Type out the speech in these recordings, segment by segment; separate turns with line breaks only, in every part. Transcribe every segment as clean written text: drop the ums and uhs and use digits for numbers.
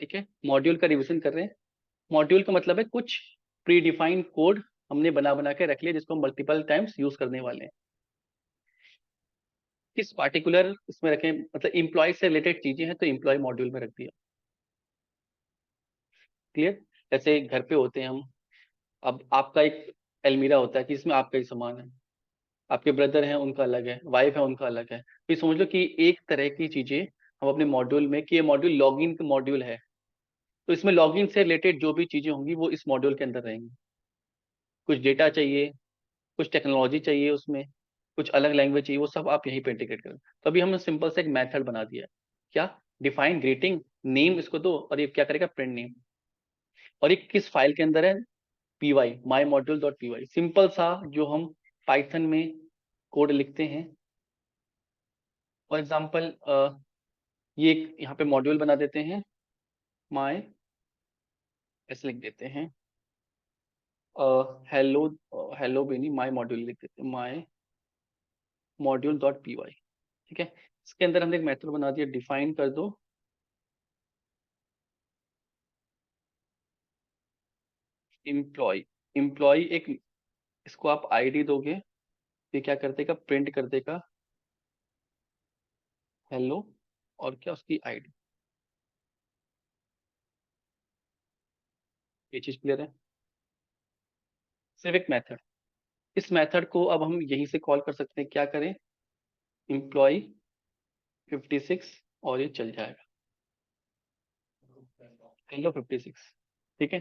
ठीक है, मॉड्यूल का रिवीजन कर रहे हैं। मॉड्यूल का मतलब है कुछ प्री डिफाइंड कोड हमने बना बना के रख लिया जिसको हम मल्टीपल टाइम्स यूज करने वाले हैं। किस पार्टिकुलर इसमें रखें, मतलब इम्प्लॉय से रिलेटेड चीजें हैं तो इम्प्लॉय मॉड्यूल में रख दिया। क्लियर। जैसे घर पे होते हैं हम, अब आपका एक अलमीरा होता है कि इसमें आपका ही सामान है, आपके ब्रदर हैं उनका अलग है, वाइफ है उनका अलग है, तो समझ लो कि एक तरह की चीजें हम अपने मॉड्यूल में, कि ये मॉड्यूल लॉगिन का मॉड्यूल है, तो इसमें लॉगिन से रिलेटेड जो भी चीजें होंगी वो इस मॉड्यूल के अंदर रहेंगी। कुछ डेटा चाहिए, कुछ टेक्नोलॉजी चाहिए उसमें, कुछ अलग लैंग्वेज चाहिए, वो सब आप यहीं पे इंटीग्रेट करें। तो अभी हमने सिंपल से एक मेथड बना दिया है, क्या, डिफाइन ग्रीटिंग नेम इसको दो, और ये क्या करेगा, प्रिंट नेम। और ये किस फाइल के अंदर है, py माई मॉड्यूल डॉट py, सिंपल सा जो हम पाइथन में कोड लिखते हैं। फॉर एग्जाम्पल ये एक यहाँ पे मॉड्यूल बना देते हैं, माई, ऐसे लिख देते हैं, हेलो, हेलो भी नहीं, माई मॉड्यूल लिख देते हैं, माई मॉड्यूल डॉट py। ठीक है, इसके अंदर हमने एक मेथड बना दिया, डिफाइन कर दो एम्प्लॉय। एम्प्लॉय एक, इसको आप आईडी दोगे, ये क्या कर देगा, प्रिंट कर देगा हेलो, और क्या उसकी आईडी। ये चीज क्लियर है। सिर्फ एक मेथड, इस मेथड को अब हम यहीं से कॉल कर सकते हैं, क्या करें, एम्प्लॉय 56, और ये चल जाएगा हेलो 56। ठीक है,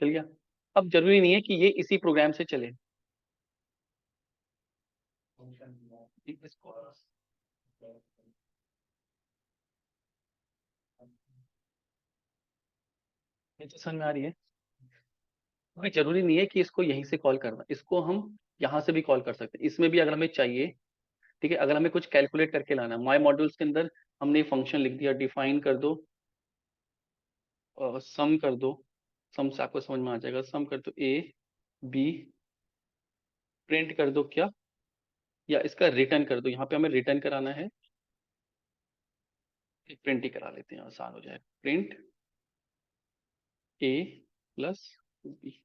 चल गया। अब जरूरी नहीं है कि ये इसी प्रोग्राम से चले, इसको ये तो समझ में आ रही है। भाई जरूरी नहीं है कि इसको यहीं से कॉल करना, इसको हम यहाँ से भी कॉल कर सकते हैं, इसमें भी अगर हमें चाहिए। ठीक है, अगर हमें कुछ कैलकुलेट करके लाना, माई मॉड्यूल्स के अंदर हमने फंक्शन लिख दिया, डिफाइन कर दो, सम कर दो, सम से आपको समझ में आ जाएगा, सम कर दो ए बी, प्रिंट कर दो क्या, या इसका रिटर्न कर दो, यहाँ पे हमें रिटर्न कराना है, प्रिंट ही करा लेते हैं, आसान हो जाएगा, प्रिंट ए प्लस बी।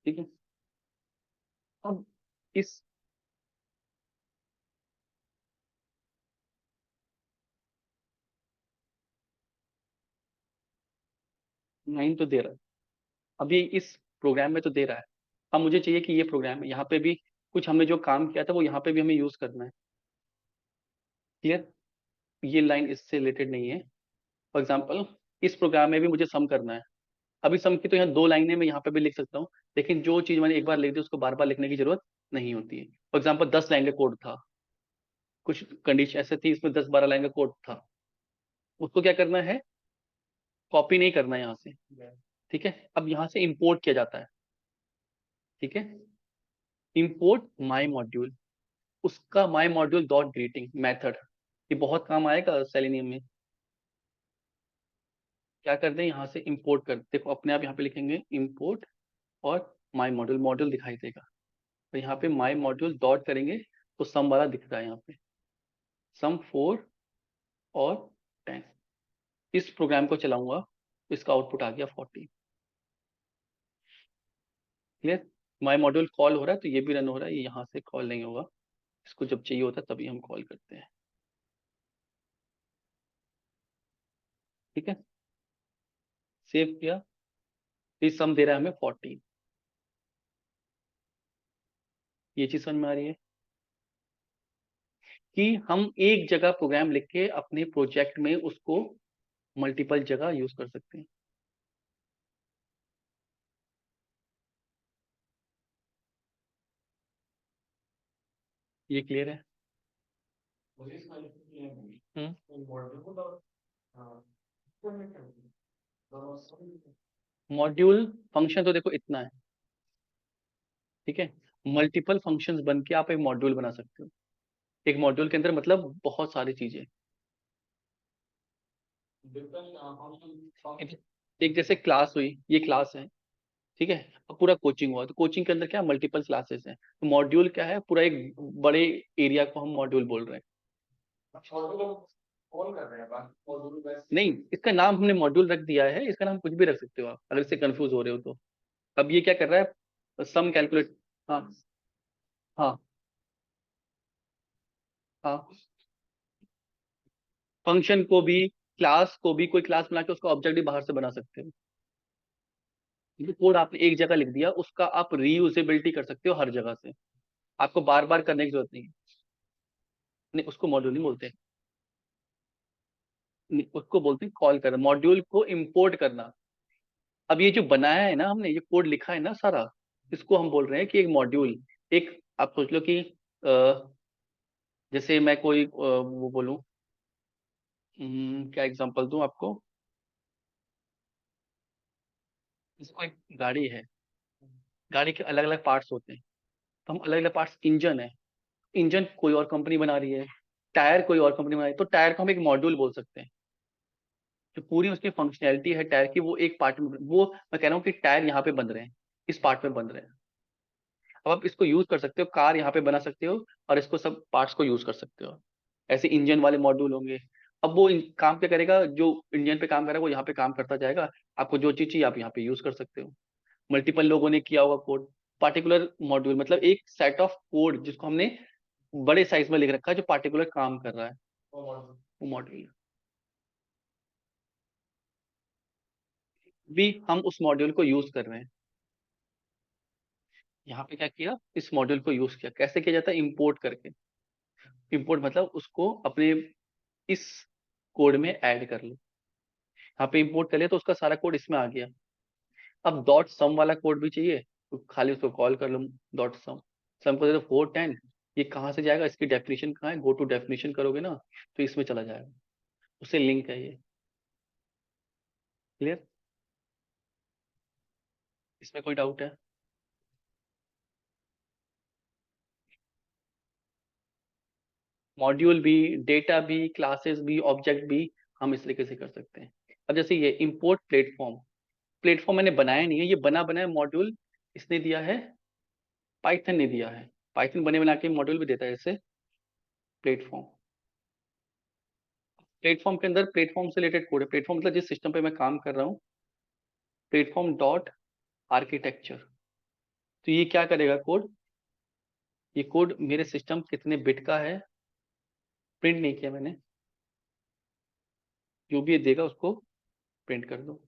ठीक है, अब इस 9 तो दे रहा है, अभी इस प्रोग्राम में तो दे रहा है। अब मुझे चाहिए कि ये प्रोग्राम है, यहाँ पे भी कुछ हमने जो काम किया था वो यहाँ पे भी हमें यूज करना है। क्लियर, ये लाइन इससे रिलेटेड नहीं है। फॉर एग्जाम्पल इस प्रोग्राम में भी मुझे सम करना है, अभी सम की तो यहाँ 2 लाइनें मैं यहाँ पे भी लिख सकता हूँ, लेकिन जो चीज मैंने एक बार लिख दी उसको बार बार लिखने की जरूरत नहीं होती है। फॉर एग्जाम्पल 10 लाइन का कोड था, कुछ कंडीशन ऐसे थी, इसमें 10-12 लाइन का कोड था, उसको क्या करना है, कॉपी नहीं करना है यहाँ से। ठीक है, अब यहाँ से इंपोर्ट किया जाता है। ठीक है, इंपोर्ट माई मॉड्यूल, उसका माई मॉड्यूल डॉट ग्रीटिंग मेथड, ये बहुत काम आएगा सेलेनियम में। क्या कर दें, यहाँ से इंपोर्ट कर, देखो अपने आप यहाँ पे लिखेंगे इंपोर्ट, और माई मॉड्यूल, मॉड्यूल दिखाई देगा, तो यहाँ पे माई मॉड्यूल डॉट करेंगे तो सम वाला दिख रहा है यहाँ पे, सम 4 और 10। इस प्रोग्राम को चलाऊंगा तो इसका आउटपुट आ गया 40। क्लियर, माई मॉड्यूल कॉल हो रहा है तो ये भी रन हो रहा है, ये यहाँ से कॉल नहीं होगा, इसको जब चाहिए होता है तभी हम कॉल करते हैं। ठीक है, सेव किया, ये सम दे रहा है हमें 40। ये चीज समझ में आ रही है कि हम एक जगह प्रोग्राम लिख के अपने प्रोजेक्ट में उसको मल्टीपल जगह यूज कर सकते हैं। ये क्लियर है। मॉड्यूल फंक्शन तो देखो इतना है, ठीक है, मल्टीपल फंक्शंस बन के आप एक मॉड्यूल बना सकते हो। एक मॉड्यूल के अंदर मतलब बहुत सारी चीजें, एक जैसे क्लास हुई, ये क्लास है, ठीक है, अब पूरा कोचिंग हुआ तो कोचिंग के अंदर क्या मल्टीपल क्लासेस हैं, तो मॉड्यूल क्या है, पूरा एक बड़े एरिया को हम मॉड्यूल बोल रहे हैं। कॉल कर रहे हैं आप नहीं, इसका नाम हमने मॉड्यूल रख दिया है, इसका नाम कुछ भी रख सकते हो आप, अगर इससे कंफ्यूज हो रहे हो तो। अब ये क्या कर रहा है, सम कैलकुलेट। हाँ हाँ हाँ। फंक्शन को भी, क्लास को भी, कोई क्लास बना के उसका ऑब्जेक्ट भी बाहर से बना सकते हो। ये कोड आपने एक जगह लिख दिया, उसका आप रीयूजेबिलिटी कर सकते हो हर जगह से, आपको बार बार करने की जरूरत नहीं है। नहीं, उसको मॉड्यूल नहीं बोलते। नहीं, उसको बोलते हैं कॉल करना, मॉड्यूल को इंपोर्ट करना। अब ये जो बनाया है ना हमने, ये कोड लिखा है ना सारा, इसको हम बोल रहे हैं कि एक मॉड्यूल, एक आप सोच लो कि जैसे मैं कोई वो बोलूं, क्या एग्जांपल दूं आपको। इसको एक गाड़ी है, गाड़ी के अलग अलग पार्ट्स होते हैं, तो हम अलग अलग पार्ट्स, इंजन है, इंजन कोई और कंपनी बना रही है, टायर कोई और कंपनी बना रही है, तो टायर को हम एक मॉड्यूल बोल सकते हैं। जो पूरी उसकी फंक्शनैलिटी है टायर की, वो एक पार्ट में, वो मैं कह रहा हूँ कि टायर यहाँ पे बन रहे हैं, इस पार्ट में बन रहे हैं। अब आप इसको यूज कर सकते हो, कार यहाँ पे बना सकते हो, और इसको सब पार्ट्स को यूज कर सकते हो। ऐसे इंजन वाले मॉड्यूल होंगे। अब वो काम क्या करेगा, जो इंजन पे काम कर रहा है वो यहाँ पे काम करता जाएगा, आपको जो चीज चाहिए आप यहाँ पे यूज कर सकते हो। मल्टीपल लोगों ने किया हुआ कोड, पार्टिकुलर मॉड्यूल मतलब एक सेट ऑफ कोड जिसको हमने बड़े साइज में लिख रखा है, जो पार्टिकुलर काम कर रहा है, वो मॉड्यूल। भी हम उस मॉड्यूल को यूज कर रहे हैं। यहाँ पे क्या किया, इस मॉड्यूल को यूज किया, कैसे किया जाता है, इंपोर्ट करके। इंपोर्ट मतलब उसको अपने इस कोड में ऐड कर लो, यहाँ पे इंपोर्ट कर लिया तो उसका सारा कोड इसमें आ गया। अब डॉट सम वाला कोड भी चाहिए, तो खाली उसको कॉल कर लो, डॉट सम। सम को दे दो 410, ये कहाँ से जाएगा, इसकी डेफिनेशन कहाँ है, गो टू डेफिनेशन करोगे ना, तो इसमें चला जाएगा, उससे लिंक है ये। क्लियर, इसमें कोई डाउट है। मॉड्यूल भी, डेटा भी, क्लासेस भी, ऑब्जेक्ट भी, हम इस तरीके से कर सकते हैं। अब जैसे ये इंपोर्ट प्लेटफॉर्म, प्लेटफॉर्म मैंने बनाया नहीं है, ये बना बनाया मॉड्यूल इसने दिया है, पाइथन ने दिया है। पाइथन बने बना के मॉड्यूल भी देता है इसे, प्लेटफॉर्म। प्लेटफॉर्म के अंदर प्लेटफॉर्म से रिलेटेड कोड है, प्लेटफॉर्म मतलब जिस सिस्टम पे मैं काम कर रहा हूँ, प्लेटफॉर्म डॉट आर्किटेक्चर। तो ये क्या करेगा कोड, ये कोड मेरे सिस्टम कितने बिट का है, प्रिंट नहीं किया मैंने, जो भी ये देगा उसको प्रिंट कर दो।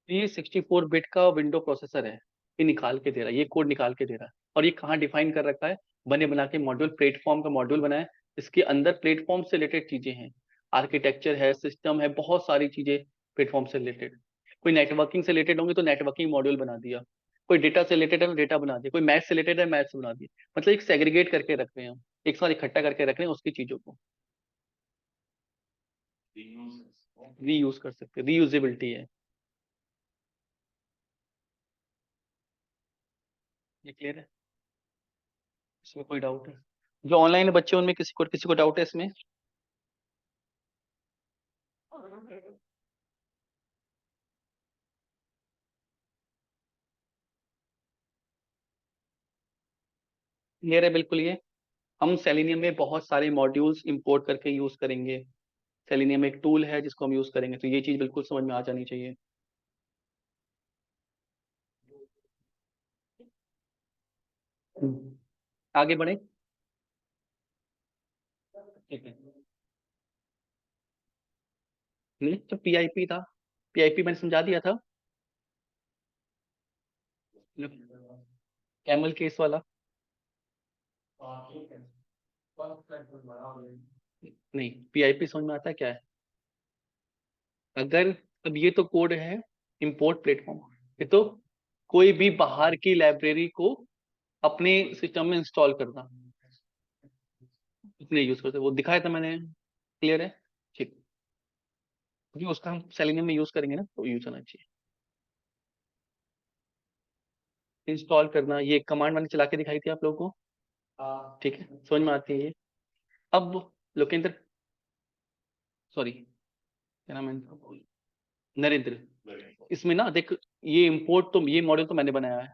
ये 64 बिट का विंडो प्रोसेसर है, ये निकाल के दे रहा है, ये कोड निकाल के दे रहा है। और ये कहाँ डिफाइन कर रखा है, बने बना के मॉड्यूल, प्लेटफॉर्म का मॉड्यूल बनाया, इसके अंदर प्लेटफॉर्म से रिलेटेड चीजें हैं, आर्किटेक्चर है, सिस्टम है, बहुत सारी चीजें प्लेटफॉर्म से रिलेटेड। कोई नेटवर्किंग से रिलेटेड होंगे तो नेटवर्किंग मॉड्यूल बना दिया, कोई डेटा से रिलेटेड है तो डेटा बना दिया, कोई मैथ से रिलेटेड है मैथ से बना दिया। मतलब एक सेग्रीगेट करके रख रहे हैं हम, एक साथ इकट्ठा करके रख रहे हैं उसकी चीजों को, रीयूज कर सकते हैं, रीयूजेबिलिटी है। ये क्लियर है, इसमें कोई डाउट है। जो ऑनलाइन बच्चे उनमें किसी को डाउट है इसमें। क्लियर है बिल्कुल ये। हम सेलेनियम में बहुत सारे मॉड्यूल्स इंपोर्ट करके यूज करेंगे, सेलेनियम एक टूल है जिसको हम यूज करेंगे, तो ये चीज बिल्कुल समझ में आ जानी चाहिए। आगे बढ़े। ठीक है, नहीं तो पीआईपी था, पीआईपी मैंने समझा दिया था, कैमल केस वाला। नहीं, पीआईपी समझ में आता है क्या है। अगर, अब ये तो कोड है इंपोर्ट प्लेटफॉर्म, ये तो कोई भी बाहर की लाइब्रेरी को अपने सिस्टम में इंस्टॉल करना, उसने यूज करते वो दिखाया था मैंने। क्लियर है, ठीक। क्योंकि उसका हम सेलेनियम में यूज करेंगे ना, तो यूज होना चाहिए। इंस्टॉल करना, ये कमांड मैंने चला के दिखाई थी आप लोगों को, ठीक है, समझ में आती है ये। अब लोकेंद्र, सॉरी क्या नाम है इनका? नरेंद्र। इसमें ना देख, ये इंपोर्ट तो, ये मॉडल तो मैंने बनाया है,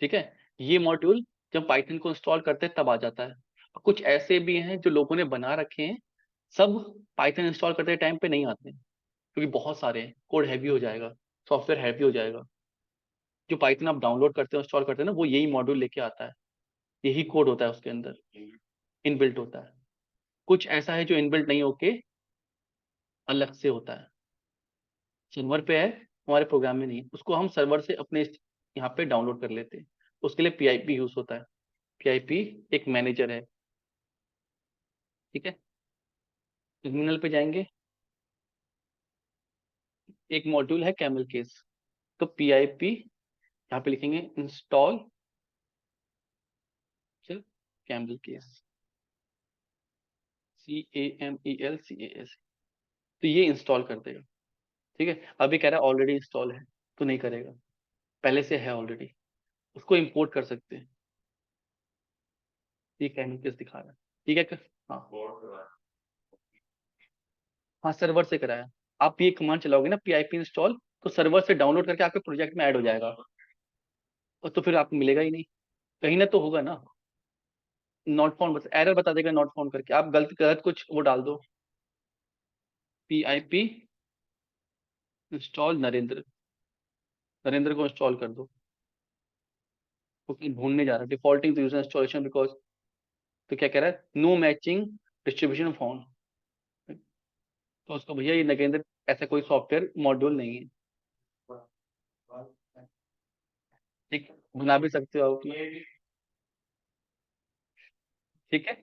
ठीक है। ये मॉड्यूल जब पाइथन को इंस्टॉल करते हैं तब आ जाता है। और कुछ ऐसे भी हैं जो लोगों ने बना रखे हैं, सब पाइथन इंस्टॉल करते टाइम पे नहीं आते हैं, क्योंकि बहुत सारे हैं, कोड हैवी हो जाएगा, सॉफ्टवेयर हैवी हो जाएगा। जो पाइथन आप डाउनलोड करते हो इंस्टॉल करते हैं ना, वो यही मॉड्यूल लेके आता है, यही कोड होता है उसके अंदर, इनबिल्ट होता है। कुछ ऐसा है जो इनबिल्ट नहीं होके अलग से होता है, सर्वर पे है, हमारे प्रोग्राम में नहीं है, उसको हम सर्वर से अपने यहाँ पे डाउनलोड कर लेते हैं। उसके लिए पीआईपी यूज होता है। पीआईपी एक मैनेजर है, ठीक है। टर्मिनल पे जाएंगे, एक मॉड्यूल है कैमल केस, तो पीआईपी यहाँ पे लिखेंगे इंस्टॉल कैमल केस, CAMELCAS, तो ये इंस्टॉल कर देगा। ठीक है, अभी कह रहा है ऑलरेडी इंस्टॉल है, तो नहीं करेगा, पहले से है ऑलरेडी, उसको इंपोर्ट कर सकते हैं। ये कैमल केस दिखा रहा है, ठीक है। हाँ हाँ, सर्वर से कराया। आप ये कमांड चलाओगे ना पीआईपी इंस्टॉल, तो सर्वर से डाउनलोड करके आपके प्रोजेक्ट में ऐड हो जाएगा, और तो फिर आपको मिलेगा ही नहीं, कहीं ना तो होगा ना। नॉट फाउंड एरर बता देगा, नॉट फाउंड करके आप गलत गलत कुछ वो डाल दो, पीआईपी इंस्टॉल नरेंद्र, नरेंद्र को इंस्टॉल कर दो, क्योंकि ढूंढने जा रहा है डिफॉल्टिंग यूजर इंस्टॉलेशन बिकॉज, तो क्या कह रहा है, नो मैचिंग डिस्ट्रीब्यूशन फाउंड, तो उसको भैया ये नगेंद्र ऐसा कोई सॉफ्टवेयर मॉड्यूल नहीं है। ठीक, बना भी सकते हो आप, ठीक है।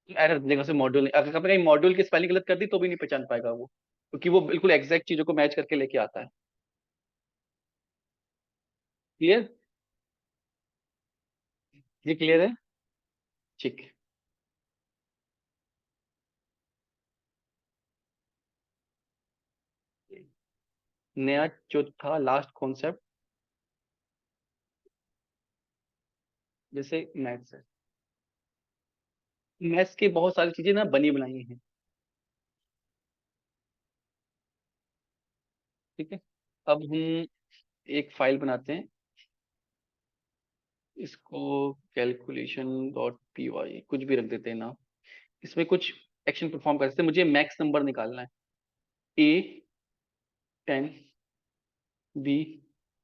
एरर देगा से मॉड्यूल नहीं, अगर कहीं मॉड्यूल की स्पेलिंग गलत कर दी तो भी नहीं पहचान पाएगा वो, क्योंकि वो बिल्कुल एग्जैक्ट चीजों को मैच करके लेके आता है। क्लियर, ये क्लियर है, ठीक। नया जो था लास्ट कॉन्सेप्ट, जैसे मैथ्स है, मैथ्स की बहुत सारी चीजें ना बनी बनाई हैं, ठीक है। अब हम एक फाइल बनाते हैं, इसको calculation.py कुछ भी रख देते हैं ना, इसमें कुछ एक्शन परफॉर्म कर सकते हैं। मुझे मैक्स नंबर निकालना है, A 10 B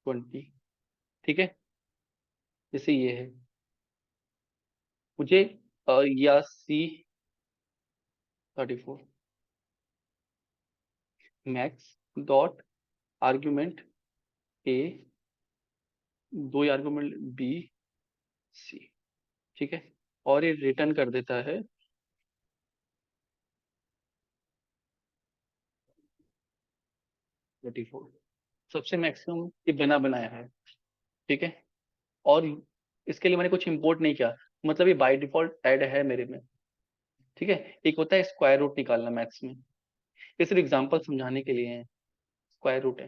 20, ठीक है, जैसे ये है। मुझे या C 34 max dot argument A, दो आर्ग्यूमेंट B C, ठीक है, और ये रिटर्न कर देता है 34, सबसे मैक्सिमम ये बना बनाया है, ठीक है। और इसके लिए मैंने कुछ इंपोर्ट नहीं किया, मतलब ये बाय डिफॉल्ट ऐड है मेरे में, ठीक है। एक होता है स्क्वायर रूट निकालना मैथ्स में, ये सिर्फ एग्जांपल समझाने के लिए है, स्क्वायर रूट है।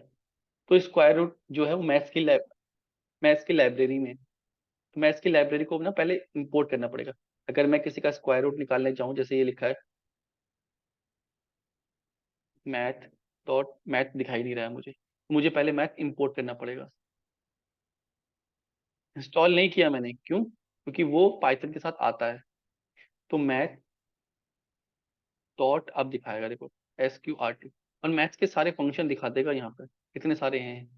तो स्क्वायर रूट जो है वो मैथ्स की लाइब्रेरी में, तो मैथ्स की लाइब्रेरी को ना पहले इंपोर्ट करना पड़ेगा। अगर मैं किसी का स्क्वायर रूट निकालने चाहूँ, जैसे ये लिखा है मैथ डॉट, मैथ दिखाई नहीं रहा है मुझे, मुझे पहले मैथ इंपोर्ट करना पड़ेगा। इंस्टॉल नहीं किया मैंने, क्यों, क्योंकि वो पाइथन के साथ आता है। तो मैथ डॉट अब दिखाएगा, देखो SQRT, और मैथ्स के सारे फंक्शन दिखा देगा यहाँ पर, कितने सारे हैं,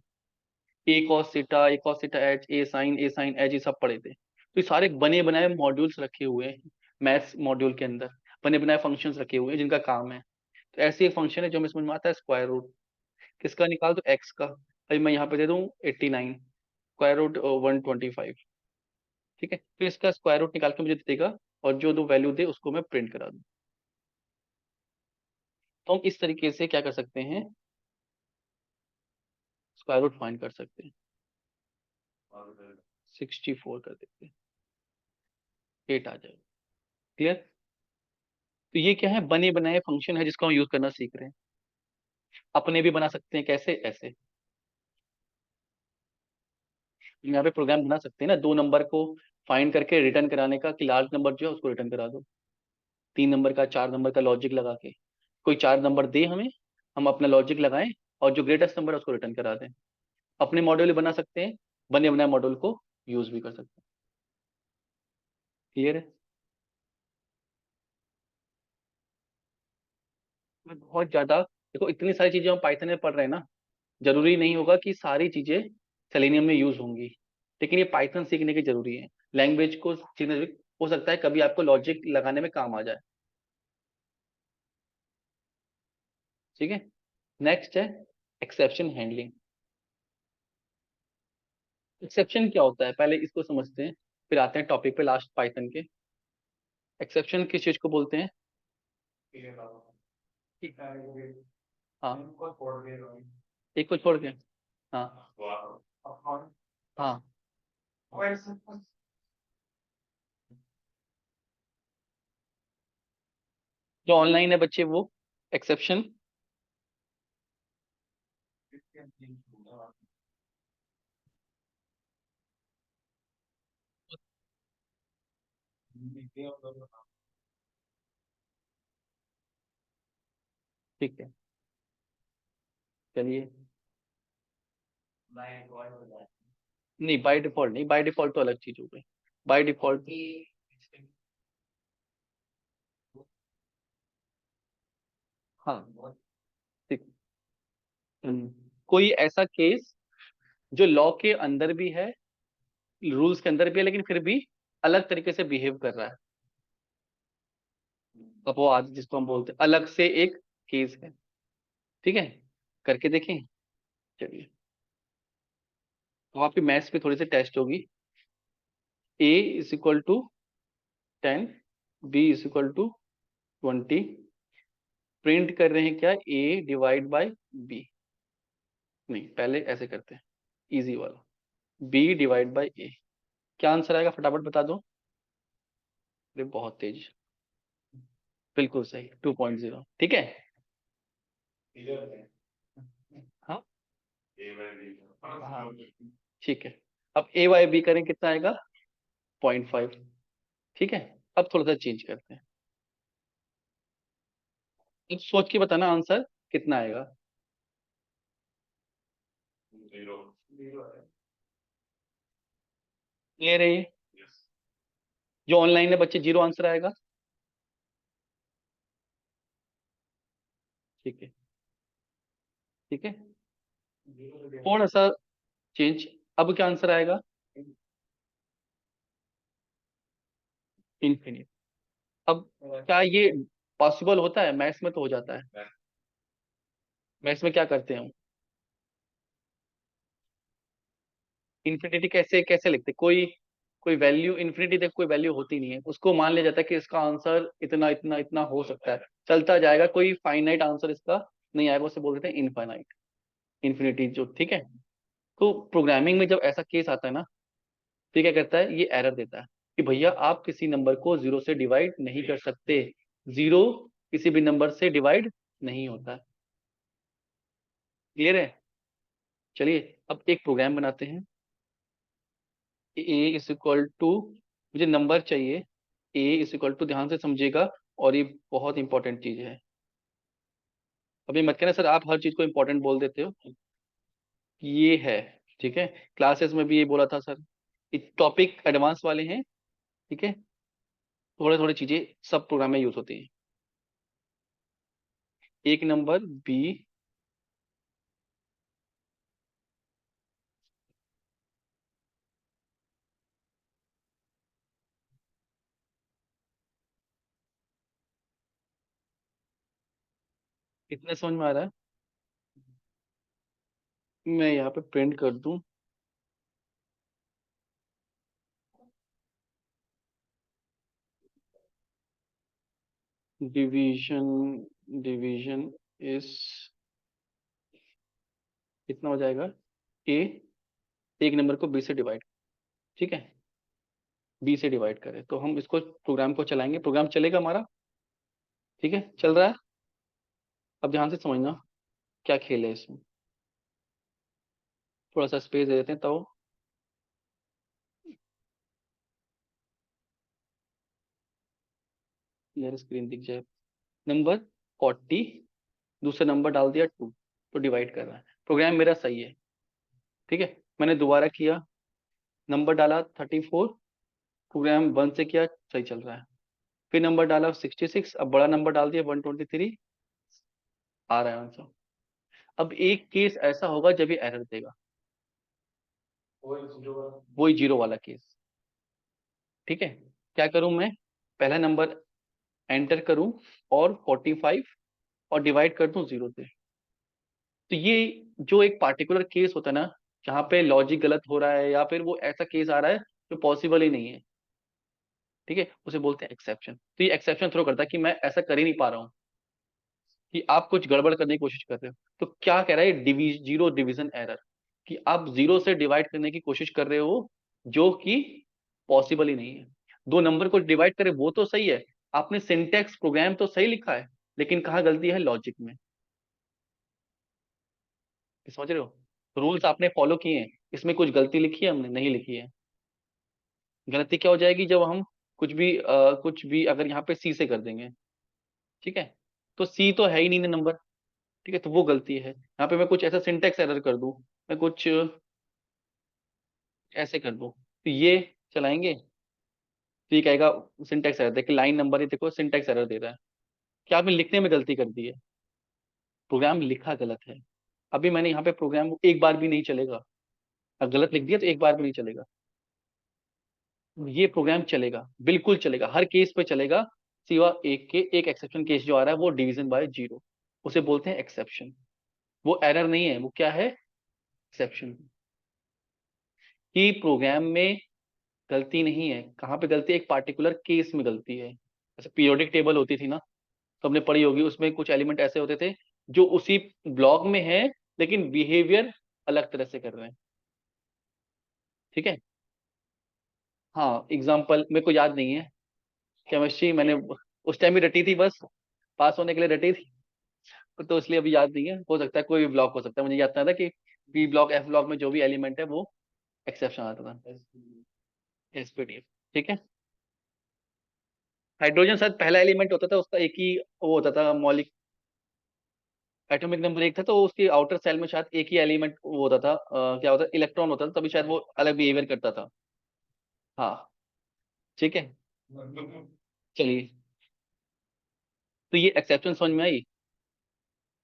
ए कॉस थीटा एच, ए साइन एच, ये सब पढ़े थे। तो ये सारे बने बनाए मॉड्यूल्स रखे हुए हैं मैथ्स मॉड्यूल के अंदर, बने बनाए फंक्शंस रखे हुए हैं जिनका काम है। तो ऐसे एक फंक्शन है जो हमें समझ में आता है, स्क्वायर रूट किसका निकाल, तो एक्स का, अभी मैं यहाँ पे दे दूँ 89, स्क्वायर रूट 125, ठीक है। तो इसका स्क्वायर रूट निकाल के मुझे दे देगा, और जो दो वैल्यू दे उसको मैं प्रिंट करा दूँ। तो हम इस तरीके से क्या कर सकते हैं, स्क्वायर रूट फाइंड कर सकते हैं। 64 कर देते हैं, 8 आ जाएगा। क्लियर, तो ये क्या है, बने बनाए फंक्शन है जिसको हम यूज करना सीख रहे हैं। अपने भी बना सकते हैं, कैसे, ऐसे यहाँ पे प्रोग्राम बना सकते हैं ना, 2 नंबर को फाइंड करके रिटर्न कराने का, कि लार्ज नंबर जो है उसको रिटर्न करा दो, 3 नंबर का 4 नंबर का लॉजिक लगा के, कोई 4 नंबर दे हमें, हम अपना लॉजिक लगाएं, और जो ग्रेटेस्ट नंबर है उसको रिटर्न करा दें। अपने मॉड्यूल बना सकते हैं, बने बनाए मॉड्यूल को यूज भी कर सकते हैं। क्लियर है? मैं बहुत ज्यादा, देखो इतनी सारी चीजें हम पाइथन में पढ़ रहे हैं ना, जरूरी नहीं होगा कि सारी चीजें सेलेनियम में यूज होंगी, लेकिन ये पाइथन सीखने की जरूरी है। लैंग्वेज को सीखने से हो सकता है कभी आपको लॉजिक लगाने में काम आ जाए। ठीक है। नेक्स्ट है एक्सेप्शन हैंडलिंग। एक्सेप्शन क्या होता है पहले इसको समझते हैं, फिर आते हैं टॉपिक पे लास्ट पाइथन के। एक्सेप्शन किस चीज को बोलते हैं? हाँ, एक को छोड़ के। हाँ हाँ। जो ऑनलाइन है बच्चे वो एक्सेप्शन। ठीक है, चलिए। नहीं, बाय डिफॉल्ट नहीं, बाय डिफॉल्ट तो अलग चीज हो गई। By default. हाँ, ठीक। कोई ऐसा केस जो लॉ के अंदर भी है, रूल्स के अंदर भी है, लेकिन फिर भी अलग तरीके से बिहेव कर रहा है, अपवाद जिसको हम बोलते हैं, अलग से एक केस है। ठीक है, करके देखें। चलिए, तो आपकी मैथ्स पे थोड़ी सी टेस्ट होगी। A = 10, B = 20। प्रिंट कर रहे हैं क्या? A/B। नहीं, पहले ऐसे करते हैं, इजी वाला। B/A। क्या आंसर आएगा फटाफट बता दो। अरे बहुत तेज, बिल्कुल सही, 2.0। ठीक है। हाँ हाँ, ठीक है। अब A/B करें, कितना आएगा? 0.5। ठीक है। अब थोड़ा सा चेंज करते हैं, अब सोच के बताना आंसर कितना आएगा। क्लियर है ये? जो ऑनलाइन है बच्चे, 0 आंसर आएगा। ठीक है। ठीक है, थोड़ा सा चेंज। अब क्या आंसर आएगा? इन्फिनिट। अब क्या ये पॉसिबल होता है? मैथ्स में तो हो जाता है। मैथ्स में क्या करते हैं हम? इन्फिनिटी कैसे कैसे लिखते हैं? कोई कोई वैल्यू इन्फिनिटी तक कोई वैल्यू होती नहीं है, उसको मान लिया जाता है कि इसका आंसर इतना इतना इतना हो सकता है, चलता जाएगा, कोई फाइनाइट आंसर इसका नहीं आएगा, उसे बोल देते हैं इनफाइनाइट, इन्फिनिटी जो। ठीक है। तो प्रोग्रामिंग में जब ऐसा केस आता है ना, तो ये क्या करता है, ये एरर देता है कि भैया आप किसी नंबर को 0 से डिवाइड नहीं कर सकते। 0 किसी भी नंबर से डिवाइड नहीं होता है। क्लियर है? चलिए, अब एक प्रोग्राम बनाते हैं। A = मुझे नंबर चाहिए। A = ध्यान से समझिएगा, और ये बहुत इंपॉर्टेंट चीज है। अभी मत कहना सर आप हर चीज को इंपॉर्टेंट बोल देते हो। ये है, ठीक है। क्लासेस में भी ये बोला था सर, टॉपिक एडवांस वाले हैं। ठीक है, थोड़े थोड़े चीजें सब प्रोग्राम में यूज होती हैं। एक नंबर B। कितने समझ में आ रहा है? मैं यहाँ पे प्रिंट कर दूं। डिवीजन, डिवीजन इस, कितना हो जाएगा? A, एक नंबर को B से डिवाइड। ठीक है, B से डिवाइड करें तो हम इसको प्रोग्राम को चलाएंगे, प्रोग्राम चलेगा हमारा। ठीक है, चल रहा है। अब ध्यान से समझना क्या खेल है इसमें। थोड़ा सा स्पेस दे देते हैं तो यार स्क्रीन दिख जाए। नंबर 40, दूसरा नंबर डाल दिया 2, तो डिवाइड कर रहा है। प्रोग्राम मेरा सही है। ठीक है, मैंने दोबारा किया, नंबर डाला 34, प्रोग्राम 1 से किया, सही चल रहा है। फिर नंबर डाला 66, अब बड़ा नंबर डाल दिया 123, आ रहा है आंसर। अब एक केस ऐसा होगा जब ये एरर देगा, वही जीरो वाला केस। ठीक है, क्या करूं मैं, पहला नंबर एंटर करूं और 45 और डिवाइड कर दूं 0 से। तो ये जो एक पार्टिकुलर केस होता है ना, जहाँ पे लॉजिक गलत हो रहा है या फिर वो ऐसा केस आ रहा है जो पॉसिबल ही नहीं है, ठीक है, उसे बोलते हैं एक्सेप्शन। तो ये एक्सेप्शन थ्रो करता है कि मैं ऐसा कर ही नहीं पा रहा हूँ, कि आप कुछ गड़बड़ करने की कोशिश कर रहे हो। तो क्या कह रहा है, जीरो डिवीजन एरर, कि आप जीरो से डिवाइड करने की कोशिश कर रहे हो जो कि पॉसिबल ही नहीं है। दो नंबर को डिवाइड करें वो तो सही है, आपने सिंटैक्स प्रोग्राम तो सही लिखा है, लेकिन कहाँ गलती है, लॉजिक में। समझ रहे हो, रूल्स आपने फॉलो किए हैं, इसमें कुछ गलती लिखी है हमने, नहीं लिखी है। गलती क्या हो जाएगी, जब हम कुछ भी अगर यहाँ पे सी से कर देंगे, ठीक है, तो सी तो है ही नहीं ना नंबर, ठीक है, तो वो गलती है। यहाँ पे मैं कुछ ऐसा सिंटेक्स एरर कर दूं, मैं कुछ ऐसे कर दूं, तो ये चलाएंगे, तो ये कहेगा सिंटेक्स एरर, देखिए लाइन नंबर ही देखो सिंटेक्स एरर दे रहा है, क्या आपने लिखने में गलती कर दी है, प्रोग्राम लिखा गलत है। अभी मैंने यहाँ पे प्रोग्राम एक बार भी नहीं चलेगा, अगर गलत लिख दिया तो एक बार भी नहीं चलेगा, ये प्रोग्राम चलेगा, बिल्कुल चलेगा, हर केस पे चलेगा, सिवा एक के। एक एक्सेप्शन केस जो आ रहा है वो डिवीजन बाय जीरो, उसे बोलते हैं एक्सेप्शन। वो एरर नहीं है, वो क्या है, एक्सेप्शन। कि प्रोग्राम में गलती नहीं है, कहाँ पे गलती है, एक पार्टिकुलर केस में गलती है। जैसे पीरियोडिक टेबल होती थी ना, तो हमने पढ़ी होगी, उसमें कुछ एलिमेंट ऐसे होते थे जो उसी ब्लॉक में है लेकिन बिहेवियर अलग तरह से कर रहे हैं, ठीक है। हाँ, एग्जाम्पल मेरे को याद नहीं है, केमिस्ट्री मैंने उस टाइम ही रटी थी, बस पास होने के लिए रटी थी, तो इसलिए अभी याद नहीं है। हो सकता है कोई भी ब्लॉक हो सकता है, मुझे याद था कि बी ब्लॉक एफ ब्लॉक में जो भी एलिमेंट है वो एक्सेप्शन आता था, एसपीडीएफ, ठीक है। हाइड्रोजन शायद पहला एलिमेंट होता था, उसका एक ही वो होता था मौलिक, एटॉमिक नंबर एक था, तो उसकी आउटर सेल में शायद एक ही एलिमेंट वो होता था, क्या होता था, इलेक्ट्रॉन होता था, तभी शायद वो अलग बिहेवियर करता था। हाँ, ठीक है, चलिए। तो ये एक्सेप्शन समझ में आई।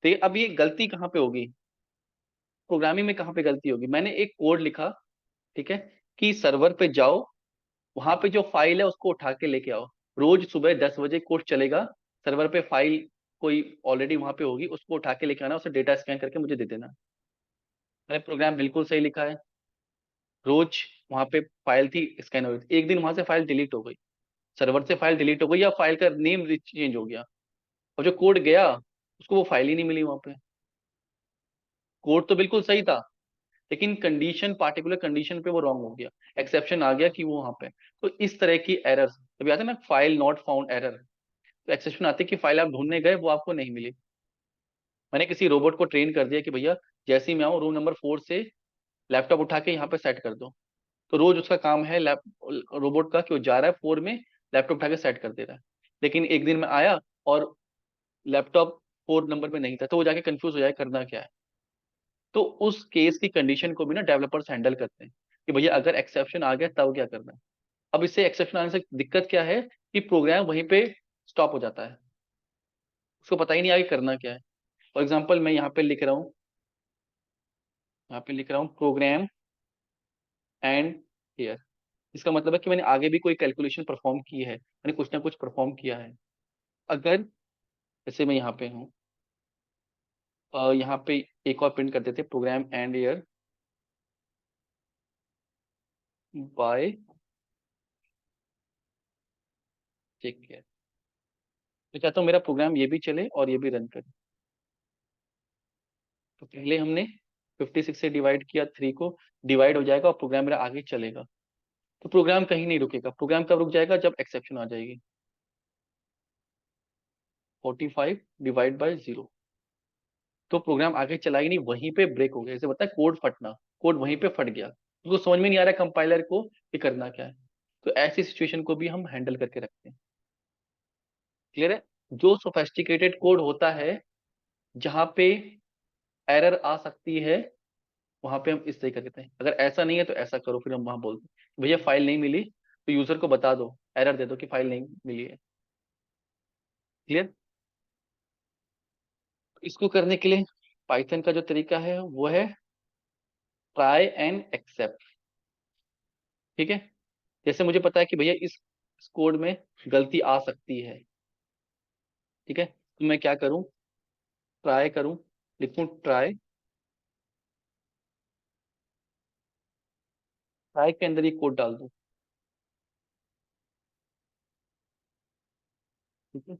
तो अब ये गलती कहाँ पे होगी, प्रोग्रामिंग में कहाँ पे गलती होगी, मैंने एक कोड लिखा, ठीक है, कि सर्वर पे जाओ, वहां पे जो फाइल है उसको उठा के लेके आओ। रोज सुबह 10 बजे कोड चलेगा, सर्वर पे फाइल कोई ऑलरेडी वहां पे होगी, उसको उठा के लेके आना, उसे डेटा स्कैन करके मुझे दे देना। मैंने प्रोग्राम बिल्कुल सही लिखा है, रोज वहां पे फाइल थी, स्कैन हो रही थी, एक दिन वहां से फाइल डिलीट हो गई, सर्वर से फाइल डिलीट हो गई, या फाइल का नेम चेंज हो गया, और जो कोड गया उसको वो फाइल ही नहीं मिली वहां पे। कोड तो बिल्कुल सही था, लेकिन कंडीशन, पार्टिकुलर कंडीशन पे वो रॉन्ग हो गया, एक्सेप्शन आ गया कि वो वहां पे। तो इस तरह की एरर जब आते हैं ना, फाइल नॉट फाउंड एरर, तो एक्सेप्शन आती है कि फाइल आप ढूंढने गए वो आपको नहीं मिली। मैंने किसी रोबोट को ट्रेन कर दिया कि भैया जैसे ही मैं आऊँ रूम नंबर 4 से लैपटॉप उठा के यहाँ पे सेट कर दो, तो रोज उसका काम है लैप रोबोट का कि वो जा रहा है 4 में, लैपटॉप उठा के सेट कर दे रहा है। लेकिन एक दिन मैं आया और लैपटॉप 4 नंबर पे नहीं था, तो वो जाके कंफ्यूज हो जाए करना क्या है। तो उस केस की कंडीशन को भी ना डेवलपर्स हैंडल करते हैं, कि भैया अगर एक्सेप्शन आ गया तब क्या करना है। अब इससे एक्सेप्शन आने से दिक्कत क्या है, कि प्रोग्राम वहीं पे स्टॉप हो जाता है, उसको पता ही नहीं आगे करना क्या है। फॉर एग्जाम्पल मैं यहाँ पे लिख रहा हूँ, यहाँ पे लिख रहा हूँ प्रोग्राम एंड हियर, इसका मतलब है कि मैंने आगे भी कोई कैलकुलेशन परफॉर्म की है, मैंने कुछ ना कुछ परफॉर्म किया है। अगर जैसे मैं यहाँ पे हूँ, यहाँ पे एक और प्रिंट कर देते, program end year by check care. मैं चाहता हूँ मेरा प्रोग्राम ये भी चले और ये भी रन करे। तो पहले हमने 56 से डिवाइड किया, 3 को डिवाइड हो जाएगा और प्रोग्राम मेरा आगे चलेगा। तो प्रोग्राम कहीं नहीं रुकेगा, प्रोग्राम कब रुक जाएगा, जब एक्सेप्शन आ जाएगी, 45 डिवाइड बाय 0, तो प्रोग्राम आगे चला ही नहीं, वहीं पे ब्रेक हो गया। जैसे बताया कोड फटना, कोड वहीं पे फट गया, उसको समझ में नहीं आ रहा कंपाइलर को कि करना क्या है। तो ऐसी सिचुएशन को भी हम हैंडल करके रखते हैं। क्लियर है, जो सोफेस्टिकेटेड कोड होता है, जहां पे एरर आ सकती है, वहां पे हम इस तरीके करते हैं, अगर ऐसा नहीं है तो ऐसा करो, फिर हम वहां बोलते हैं भैया फाइल नहीं मिली, तो यूजर को बता दो, एरर दे दो कि फाइल नहीं मिली है। क्लियर? इसको करने के लिए पाइथन का जो तरीका है वो है ट्राई एंड एक्सेप्ट। ठीक है, जैसे मुझे पता है कि भैया इस कोड में गलती आ सकती है, ठीक है, तो मैं क्या करूं, ट्राई करूं, लिखूं ट्राई, ट्राई के अंदर ये कोड डाल दूं। ठीक है,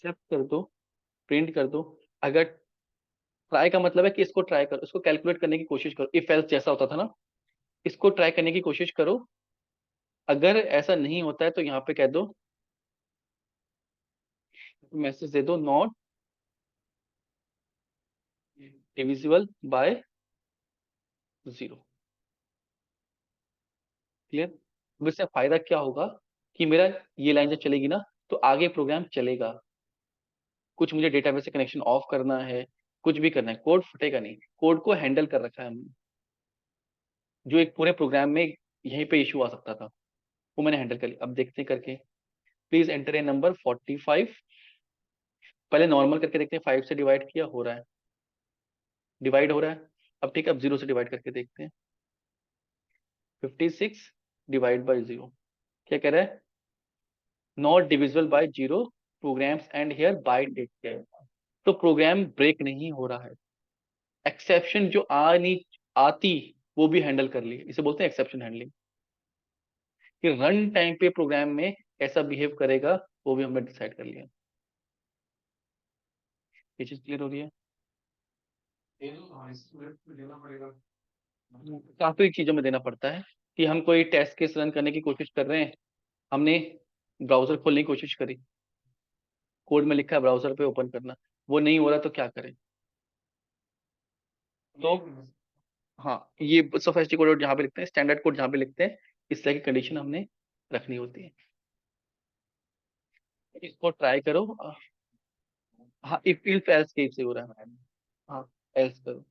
एक्सेप्ट कर दो, प्रिंट कर दो। अगर ट्राई का मतलब है कि इसको ट्राई करो, इसको कैलकुलेट करने की कोशिश करो, इफ एल्स जैसा होता था ना, इसको ट्राई करने की कोशिश करो। अगर ऐसा नहीं होता है तो यहाँ पे कह दो, मैसेज दे दो, not divisible by zero. Clear? अब इससे फायदा क्या होगा कि मेरा ये लाइन जब चलेगी ना, तो आगे प्रोग्राम चलेगा। कुछ मुझे डेटाबेस से कनेक्शन ऑफ करना है, कुछ भी करना है, कोड फटेगा नहीं। कोड को हैंडल कर रखा है हमने, जो एक पूरे प्रोग्राम में यहीं पे इशू आ सकता था, वो मैंने हैंडल कर लिया। अब देखते हैं करके, प्लीज एंटर ए नंबर 45। पहले नॉर्मल करके देखते हैं, 5 से डिवाइड किया, हो रहा है, डिवाइड हो रहा है। अब ठीक है, अब 0 से डिवाइड करके देखते हैं, 56 डिवाइड बाई 0, क्या कह रहा है, not divisible by 0, programs end here by date. तो प्रोग्राम ब्रेक नहीं हो रहा है, एक्सेप्शन जो आ नहीं आती वो भी हैंडल कर ली, इसे बोलते हैं एक्सेप्शन हैंडलिंग। कि रन टाइम पे प्रोग्राम में कैसा बिहेव करेगा वो भी हमने डिसाइड कर लिया। ये चीज क्लियर हो रही है? काफी चीजों में देना पड़ता है कि हम कोई टेस्ट केस रन करने की कोशिश कर रहे हैं, हमने ब्राउजर खोलने की कोशिश करी, कोड में लिखा है ब्राउजर पे ओपन करना, वो नहीं हो रहा तो क्या करें। तो हाँ, ये सोफिस्टिकेटेड कोड जहाँ पे लिखते हैं, स्टैंडर्ड कोड जहाँ पे लिखते हैं, इस तरह की कंडीशन हमने रखनी होती है। इसको ट्राई करो। हाँ, इफ एल्स केस से हो रहा है। हाँ, एल्स करो।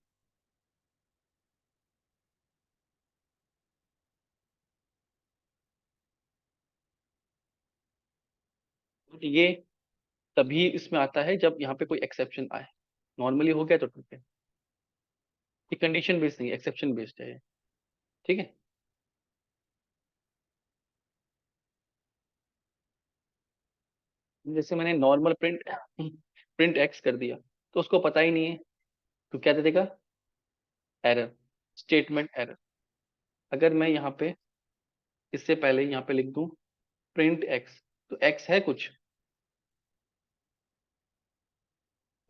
तो ये तभी इसमें आता है जब यहाँ पे कोई एक्सेप्शन आए। नॉर्मली हो गया तो ठीक है, ये कंडीशन बेस्ड नहीं, एक्सेप्शन बेस्ड है ये। ठीक है, जैसे मैंने नॉर्मल प्रिंट प्रिंट एक्स कर दिया, तो उसको पता ही नहीं है, तो क्या दे देगा, एरर, स्टेटमेंट एरर। अगर मैं यहाँ पे इससे पहले यहाँ पे लिख दूं प्रिंट एक्स, तो एक्स है कुछ,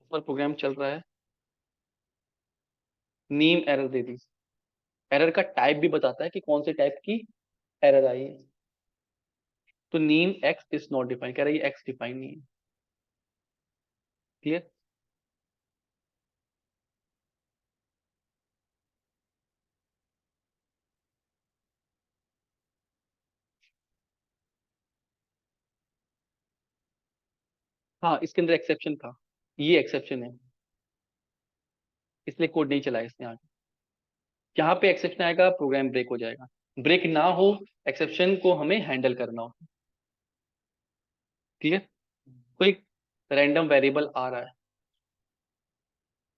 ऊपर प्रोग्राम चल रहा है, नेम एरर दे दी। एरर का टाइप भी बताता है कि कौन से टाइप की एरर आई है। तो name x is not defined, कह रहा है ये एक्स डिफाइन नहीं है। क्लियर? हाँ, इसके अंदर एक्सेप्शन था, ये एक्सेप्शन है, इसलिए कोड नहीं चला इसने आगे। यहाँ पे एक्सेप्शन आएगा, प्रोग्राम ब्रेक हो जाएगा। ब्रेक ना हो, एक्सेप्शन को हमें हैंडल करना हो। ठीक है, कोई रैंडम वेरिएबल आ रहा है,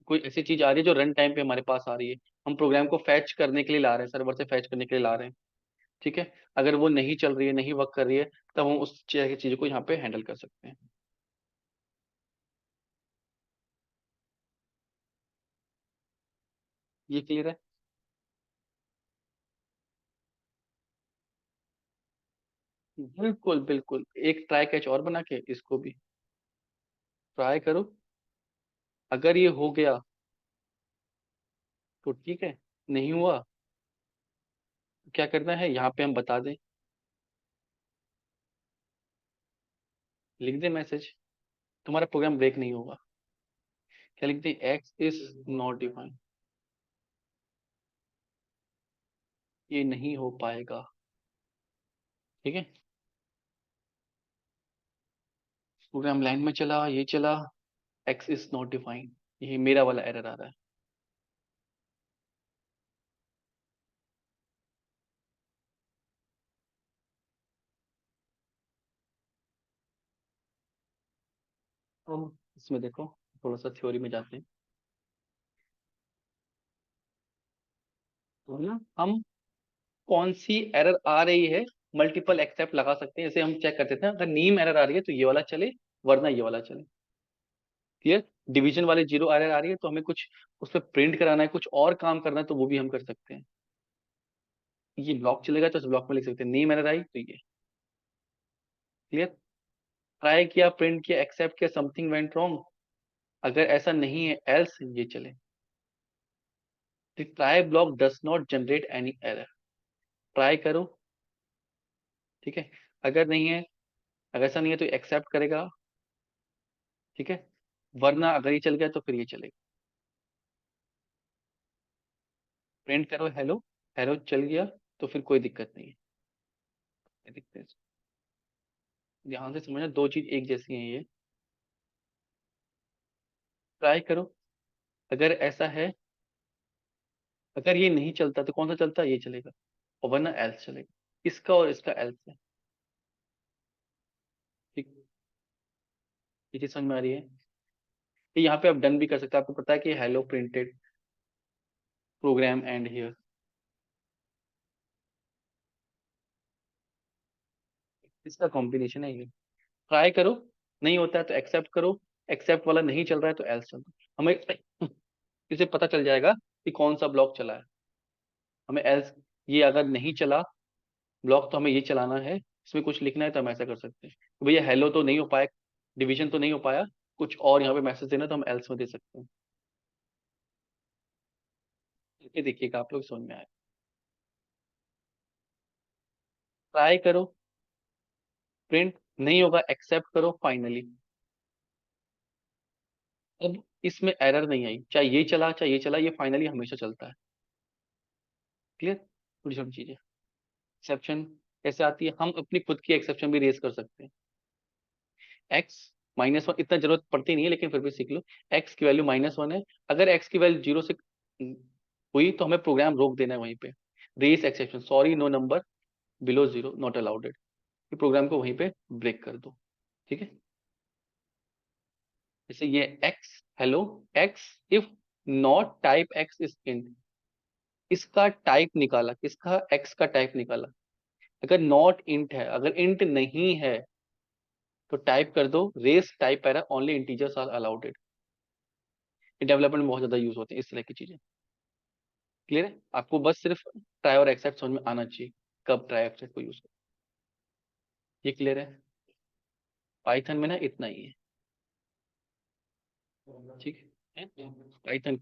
कोई ऐसी चीज आ रही है जो रन टाइम पे हमारे पास आ रही है, हम प्रोग्राम को फैच करने के लिए ला रहे हैं, सर्वर से फैच करने के लिए ला रहे हैं। ठीक है, अगर वो नहीं चल रही है, नहीं वर्क कर रही है, तब हम उस चीज को यहाँ पे हैंडल कर सकते हैं। ये क्लियर है? बिल्कुल बिल्कुल, एक ट्राई कैच और बना के इसको भी ट्राई करो। अगर ये हो गया तो ठीक है, नहीं हुआ तो क्या करना है, यहाँ पे हम बता दें, लिख दें मैसेज, तुम्हारा प्रोग्राम ब्रेक नहीं होगा। क्या लिख दें, एक्स इज नॉट डिफाइंड, ये नहीं हो पाएगा। ठीक है, प्रोग्राम लाइन में चला, ये चला, एक्स इज नॉट डिफाइंड, ये मेरा वाला एरर आ रहा है। तो इसमें देखो, थोड़ा सा थ्योरी में जाते हैं। तो ना हम कौन सी एरर आ रही है, मल्टीपल एक्सेप्ट लगा सकते हैं। जैसे हम चेक करते थे, अगर नेम एरर आ रही है तो ये वाला चले, वरना ये वाला चले। क्लियर। डिवीजन वाले जीरो एरर आ रही है तो हमें कुछ उस पर प्रिंट कराना है, कुछ और काम करना है, तो वो भी हम कर सकते हैं। ये ब्लॉक चलेगा तो इस ब्लॉक में लिख सकते हैं, नेम एरर आई तो ये। क्लियर। ट्राई किया, प्रिंट किया, एक्सेप्ट किया, समथिंग वेंट रॉन्ग, अगर ऐसा नहीं है एल्स ये चले। Try block does not generate any error. Try करो, ठीक है। अगर नहीं है, अगर ऐसा नहीं है तो एक्सेप्ट करेगा, ठीक है। वरना अगर ये चल गया तो फिर ये चलेगा। प्रिंट करो हेलो, हेलो चल गया तो फिर कोई दिक्कत नहीं है। ये दिक्कत है। ध्यान से समझना, दो चीज एक जैसी हैं ये। ट्राई करो, अगर ऐसा है, अगर ये नहीं चलता तो कौन सा चलता, ये चलेगा, और वरना एल्स चलेगा। इसका और इसका एल्स है। ठीक। ये चीज समझ में आ रही है। ये यहाँ पे आप डन भी कर सकते हैं, आपको पता है कि hello printed program end here. इसका कॉम्बिनेशन है ये। ट्राई करो, नहीं होता है तो एक्सेप्ट करो, एक्सेप्ट वाला नहीं चल रहा है तो एल्स चल दो। हमें इसे पता चल जाएगा कि कौन सा ब्लॉक चला है। हमें एल्स, ये अगर नहीं चला ब्लॉक तो हमें ये चलाना है, इसमें कुछ लिखना है तो हम ऐसा कर सकते हैं तो भैया हेलो तो नहीं हो पाया, डिवीजन तो नहीं हो पाया, कुछ और यहाँ पे मैसेज देना तो हम एल्स में दे सकते हैं। ये देखिएगा आप लोग समझ में आए। ट्राई करो, प्रिंट नहीं होगा, एक्सेप्ट करो फाइनली। अब इसमें एरर नहीं आई, चाहे ये चला चाहे ये चला, ये फाइनली हमेशा चलता है। क्लियर। थोड़ी छोटी चीजें। एक्सेप्शन कैसे आती है, हम अपनी खुद की एक्सेप्शन भी रेज कर सकते हैं। एक्स -1, इतना जरूरत पड़ती नहीं है लेकिन फिर भी सीख लो। एक्स की वैल्यू -1 है, अगर एक्स की वैल्यू 0 से हुई तो हमें प्रोग्राम रोक देना है वहीं पे। Raise exception, sorry no number below 0 not allowed, ये प्रोग्राम को वहीं पे ब्रेक कर दो। ठीक है। जैसे ये x, hello x, if not type x is int, इसका टाइप निकाला, किसका, एक्स का टाइप निकाला। अगर नॉट इंट है, अगर इंट नहीं है तो टाइप कर दो raise type error only integers are allowed. ये डेवलपमेंट में बहुत ज्यादा यूज होते हैं इस तरह की चीजें। क्लियर है। आपको बस सिर्फ ट्राई और एक्सेप्ट समझ में आना चाहिए, कब ट्राई एक्सेप्ट को यूज करें। ये क्लियर है। पाइथन में ना इतना ही है। ठीक है, पाइथन